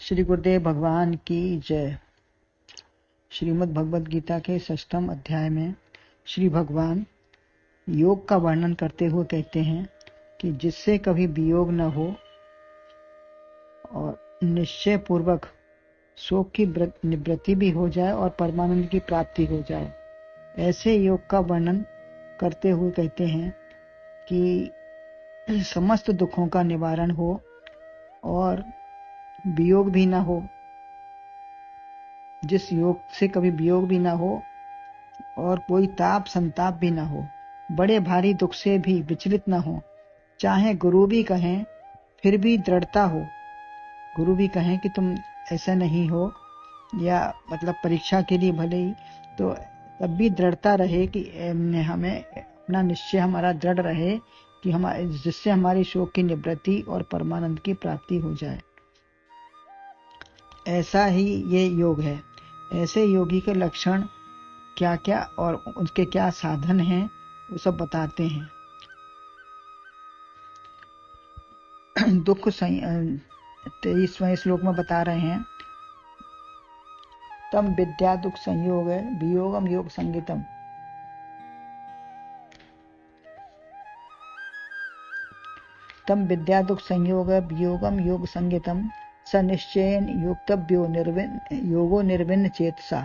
श्री गुरुदेव भगवान की जय। श्रीमद् भगवद गीता के 6वें अध्याय में श्री भगवान योग का वर्णन करते हुए कहते हैं कि जिससे कभी वियोग न हो और निश्चय पूर्वक शोक की निवृत्ति भी हो जाए और परमानंद की प्राप्ति हो जाए, ऐसे योग का वर्णन करते हुए कहते हैं कि समस्त दुखों का निवारण हो और वियोग भी ना हो। जिस योग से कभी वियोग भी ना हो और कोई ताप संताप भी ना हो, बड़े भारी दुख से भी विचलित ना हो, चाहे गुरु भी कहें फिर भी दृढ़ता हो। गुरु भी कहें कि तुम ऐसा नहीं हो, या मतलब परीक्षा के लिए भले ही, तो तब भी दृढ़ता रहे कि हमें अपना निश्चय हमारा दृढ़ रहे कि जिससे हमारी शोक की निवृत्ति और परमानंद की प्राप्ति हो जाए। ऐसा ही ये योग है। ऐसे योगी के लक्षण क्या क्या और उनके क्या साधन हैं, वो सब बताते हैं। दुख 23वें श्लोक में बता रहे हैं, तम विद्या दुख संयोग वियोगम योग संगीतम। तम विद्या दुख संयोग वियोगम योग संगीतम स निश्चयेन योक्तव्यो योगो निर्विन्न चेतसा।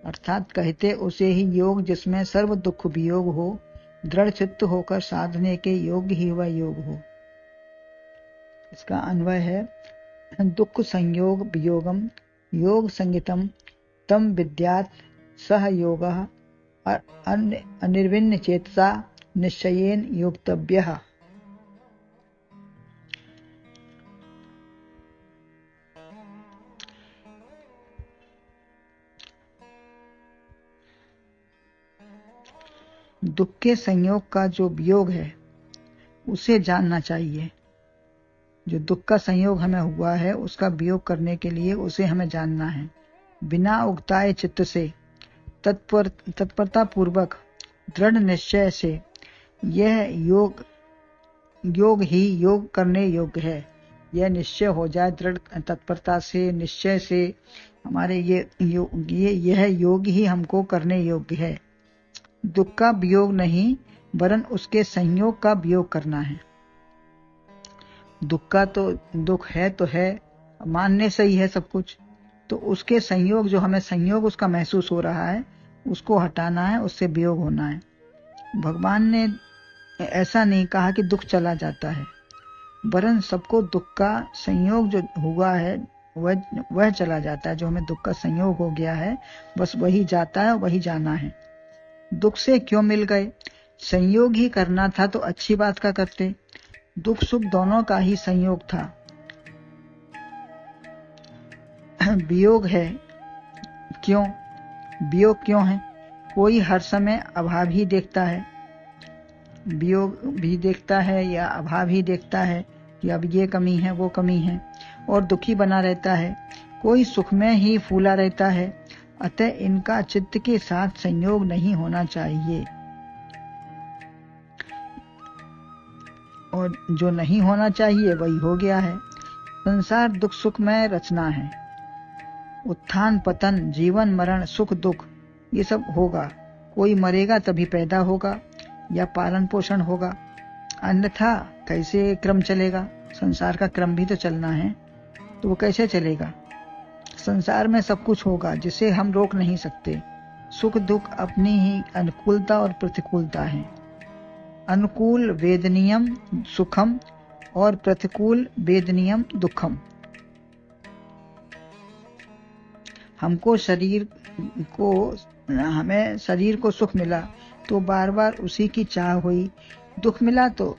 अर्थात कहते उसे ही योग जिसमें सर्व दुख वियोग हो, दृढ़ चित्त होकर साधने के योग्य ही वह योग हो। इसका अन्वय है, दुख संयोग वियोगम योग संगीतम तम विद्यात् सह योगः अनिर्विन्न चेतसा निश्चयेन योक्तव्यः। दुख के संयोग का जो वियोग है उसे जानना चाहिए। जो दुख का संयोग हमें हुआ है उसका वियोग करने के लिए उसे हमें जानना है। बिना उगताए चित्त से तत्परता पूर्वक दृढ़ निश्चय से यह योग ही योग करने योग्य है। यह निश्चय हो जाए दृढ़ तत्परता से, निश्चय से हमारे यह योग ही हमको करने योग्य है। दुख का वियोग नहीं वरन उसके संयोग का वियोग करना है। दुख है तो है, मानने से ही है सब कुछ, तो उसके संयोग जो हमें संयोग उसका महसूस हो रहा है उसको हटाना है, उससे वियोग होना है। भगवान ने ऐसा नहीं कहा कि दुख चला जाता है, वरन सबको दुख का संयोग जो हुआ है वह चला जाता है। जो हमें दुख का संयोग हो गया है बस वही जाता है, वही जाना है। दुख से क्यों मिल गए? संयोग ही करना था तो अच्छी बात का करते। दुख सुख दोनों का ही संयोग था। वियोग है क्यों? वियोग क्यों है? कोई हर समय अभाव ही देखता है, वियोग भी देखता है या अभाव ही देखता है कि अब ये कमी है वो कमी है, और दुखी बना रहता है। कोई सुख में ही फूला रहता है। अतः इनका चित्त के साथ संयोग नहीं होना चाहिए, और जो नहीं होना चाहिए वही हो गया है। संसार दुख सुख में रचना है। उत्थान पतन, जीवन मरण, सुख दुख ये सब होगा। कोई मरेगा तभी पैदा होगा या पालन पोषण होगा, अन्यथा कैसे क्रम चलेगा? संसार का क्रम भी तो चलना है, तो वो कैसे चलेगा? संसार में सब कुछ होगा जिसे हम रोक नहीं सकते। सुख दुख अपनी ही अनुकूलता और प्रतिकूलता है। अनुकूल वेदनीयम सुखम और प्रतिकूल वेदनीयम दुखम। हमें शरीर को सुख मिला तो बार बार उसी की चाह हुई, दुख मिला तो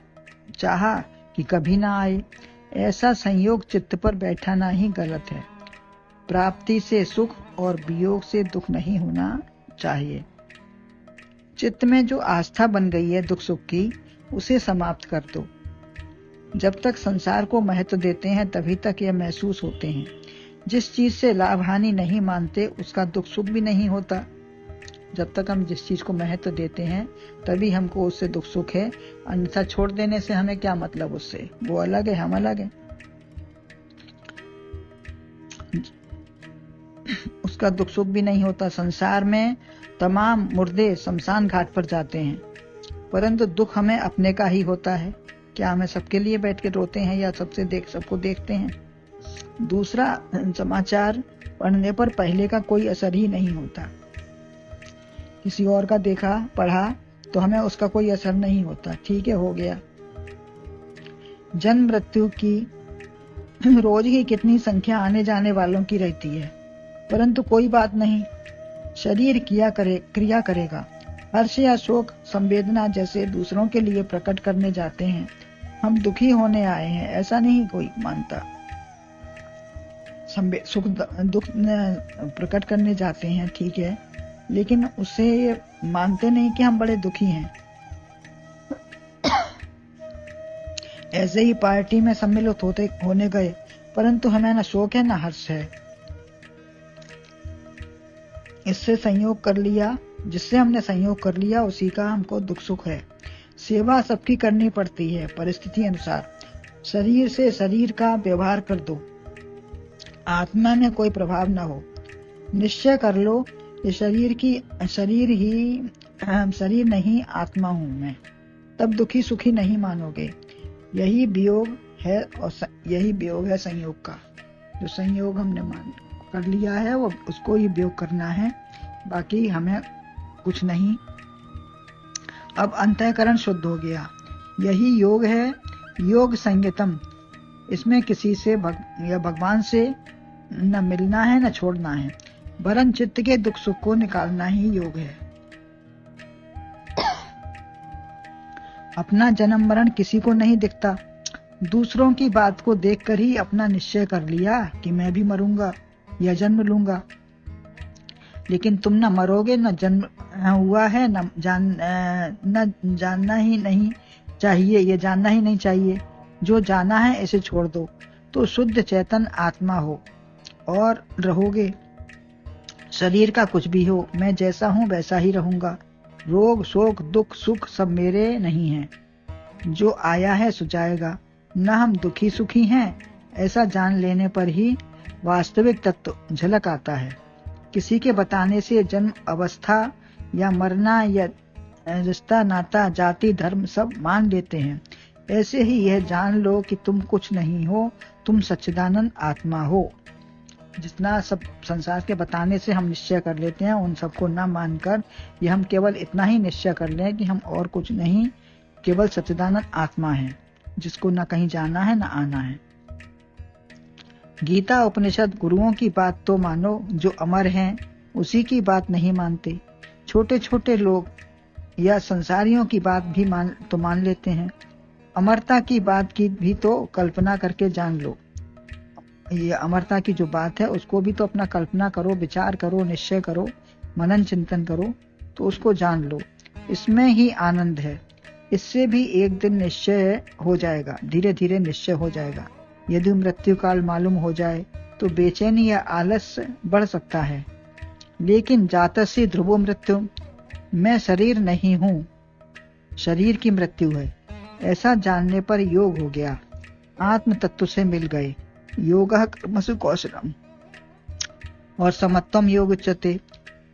चाहा कि कभी ना आए। ऐसा संयोग चित्त पर बैठाना ही गलत है। प्राप्ति से सुख और वियोग से दुख नहीं होना चाहिए। चित्त में जो आस्था बन गई है दुख सुख की, उसे समाप्त कर दो। जब तक संसार को महत्व देते हैं तभी तक यह महसूस होते हैं। जिस चीज से लाभ हानि नहीं मानते उसका दुख सुख भी नहीं होता। जब तक हम जिस चीज को महत्व देते हैं तभी हमको उससे दुख सुख है, अन्यथा छोड़ देने से हमें क्या मतलब उससे? वो अलग है, हम अलग है। उसका दुख सुख भी नहीं होता। संसार में तमाम मुर्दे शमशान घाट पर जाते हैं, परंतु दुख हमें अपने का ही होता है। क्या हमें सबके लिए बैठ के रोते हैं या सबको देखते हैं? दूसरा, समाचार पढ़ने पर पहले का कोई असर ही नहीं होता। किसी और का देखा पढ़ा तो हमें उसका कोई असर नहीं होता। ठीक है, हो गया। जन्म मृत्यु की रोज ही कितनी संख्या आने जाने वालों की रहती है, परंतु कोई बात नहीं, शरीर क्रिया करेगा। हर्ष या शोक संवेदना जैसे दूसरों के लिए प्रकट करने जाते हैं। हम दुखी होने आए हैं ऐसा नहीं कोई मानता। सुख दुख प्रकट करने जाते हैं, ठीक है, लेकिन उसे ये मानते नहीं कि हम बड़े दुखी हैं। ऐसे ही पार्टी में सम्मिलित होने गए, परंतु हमें न शोक है न हर्ष है। जिससे हमने संयोग कर लिया उसी का हमको दुख सुख है। सेवा सबकी करनी पड़ती है परिस्थिति अनुसार। शरीर से शरीर का व्यवहार कर दो, आत्मा में कोई प्रभाव न हो। निश्चय कर लो ये शरीर नहीं आत्मा हूं मैं, तब दुखी सुखी नहीं मानोगे। यही वियोग है संयोग का। जो संयोग हमने कर लिया है वो उसको ही वियोग करना है, बाकी हमें कुछ नहीं। अब अंतःकरण शुद्ध हो गया, यही योग है, योग संयतम। इसमें किसी से या भगवान से न मिलना है न छोड़ना है, वरन चित्त के दुख सुख को निकालना ही योग है। अपना जन्म मरण किसी को नहीं दिखता। दूसरों की बात को देखकर ही अपना निश्चय कर लिया कि मैं भी मरूंगा या जन्म लूंगा, लेकिन तुम न मरोगे न जन्म हुआ है न जानना ही नहीं चाहिए। ये जानना ही नहीं चाहिए। जो जाना है इसे छोड़ दो तो शुद्ध चेतन आत्मा हो और रहोगे। शरीर का कुछ भी हो, मैं जैसा हूं वैसा ही रहूंगा। रोग शोक दुख सुख सब मेरे नहीं हैं। जो आया है सो जाएगा। न हम दुखी सुखी हैं, ऐसा जान लेने पर ही वास्तविक तत्व झलक आता है। किसी के बताने से जन्म अवस्था या मरना या रिश्ता नाता जाति धर्म सब मान लेते हैं। ऐसे ही यह जान लो कि तुम कुछ नहीं हो, तुम सच्चिदानंद आत्मा हो। जितना सब संसार के बताने से हम निश्चय कर लेते हैं, उन सबको न मानकर ये हम केवल इतना ही निश्चय कर लें कि हम और कुछ नहीं, केवल सच्चिदानंद आत्मा है, जिसको न कहीं जाना है न आना है। गीता उपनिषद गुरुओं की बात तो मानो, जो अमर हैं उसी की बात नहीं मानते। छोटे छोटे लोग या संसारियों की बात भी मान लेते हैं। अमरता की बात की भी तो कल्पना करके जान लो। ये अमरता की जो बात है उसको भी तो अपना कल्पना करो, विचार करो, निश्चय करो, मनन चिंतन करो, तो उसको जान लो। इसमें ही आनंद है। इससे भी एक दिन निश्चय हो जाएगा, धीरे धीरे निश्चय हो जाएगा। यदि मृत्यु काल मालूम हो जाए तो बेचैनी या आलस्य बढ़ सकता है, लेकिन जातस्य ध्रुवो मृत्यु, मैं शरीर नहीं हूँ, शरीर की मृत्यु है, ऐसा जानने पर योग हो गया। आत्म तत्व से मिल गए। योगः कर्मसु कौशलम और समत्वम योग उच्यते।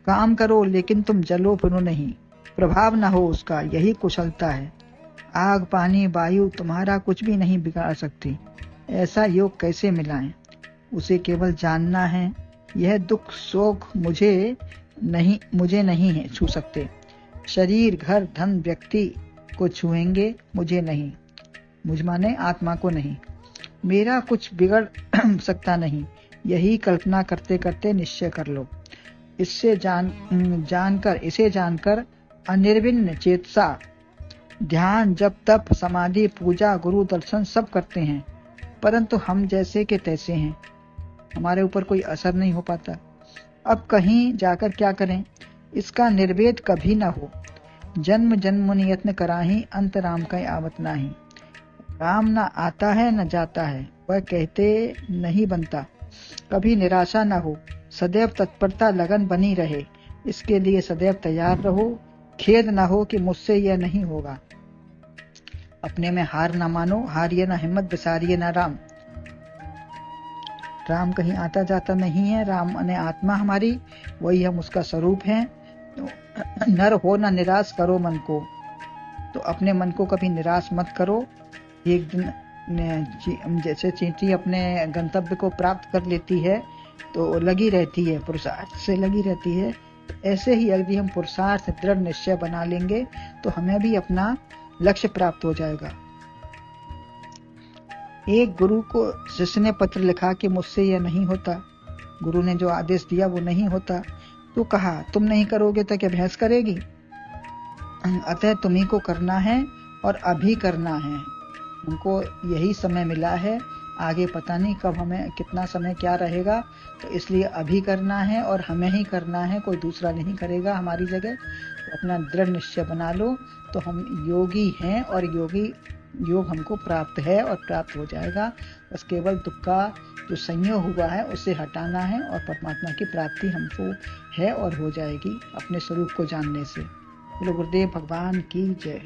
काम करो लेकिन तुम जलो भुनो नहीं, प्रभाव न हो उसका, यही कुशलता है। आग पानी वायु तुम्हारा कुछ भी नहीं बिगाड़ सकती। ऐसा योग कैसे मिलाएं? उसे केवल जानना है। यह दुख शोक मुझे नहीं है छू सकते। शरीर घर धन व्यक्ति को छुएंगे, मुझे नहीं। मुझ माने आत्मा को नहीं। मेरा कुछ बिगड़ सकता नहीं। यही कल्पना करते करते निश्चय कर लो। इसे जानकर अनिर्विण्ण चेतसा ध्यान जप तप समाधि पूजा गुरु दर्शन सब करते हैं, परंतु हम जैसे के तैसे हैं, हमारे ऊपर कोई असर नहीं हो पाता। अब कहीं जाकर क्या करें? इसका निर्वेद कभी न हो। जन्म जन्म यत्न कराही, अंत राम का आवत नाही। राम न आता है न जाता है, वह कहते नहीं बनता। कभी निराशा न हो, सदैव तत्परता लगन बनी रहे। इसके लिए सदैव तैयार रहो। खेद न हो कि मुझसे यह नहीं होगा। अपने में हार न मानो, हारिए न हिम्मत, बिसारिए न राम। राम कहीं आता जाता नहीं है, राम ने आत्मा हमारी, वही हम उसका स्वरूप हैं। तो नर हो ना निराश करो मन को, तो अपने मन को कभी निराश मत करो। एक दिन जैसे चींटी अपने गंतव्य को प्राप्त कर लेती है तो लगी रहती है, पुरुषार्थ से लगी रहती है। ऐसे ही यदि हम पुरुषार्थ दृढ़ निश्चय बना लेंगे तो हमें भी अपना लक्ष्य प्राप्त हो जाएगा। एक गुरु को शिष्य ने पत्र लिखा कि मुझसे यह नहीं होता, गुरु ने जो आदेश दिया वो नहीं होता। तो कहा तुम नहीं करोगे तो क्या भैंस करेगी? अतः तुम्ही को करना है और अभी करना है। हमको यही समय मिला है, आगे पता नहीं कब हमें कितना समय क्या रहेगा, तो इसलिए अभी करना है और हमें ही करना है, कोई दूसरा नहीं करेगा हमारी जगह। तो अपना दृढ़ निश्चय बना लो, तो हम योगी हैं और योग हमको प्राप्त है और प्राप्त हो जाएगा। बस केवल दुख का जो संयोग हुआ है उसे हटाना है और परमात्मा की प्राप्ति हमको है और हो जाएगी अपने स्वरूप को जानने से। बोलो गुरुदेव भगवान की जय।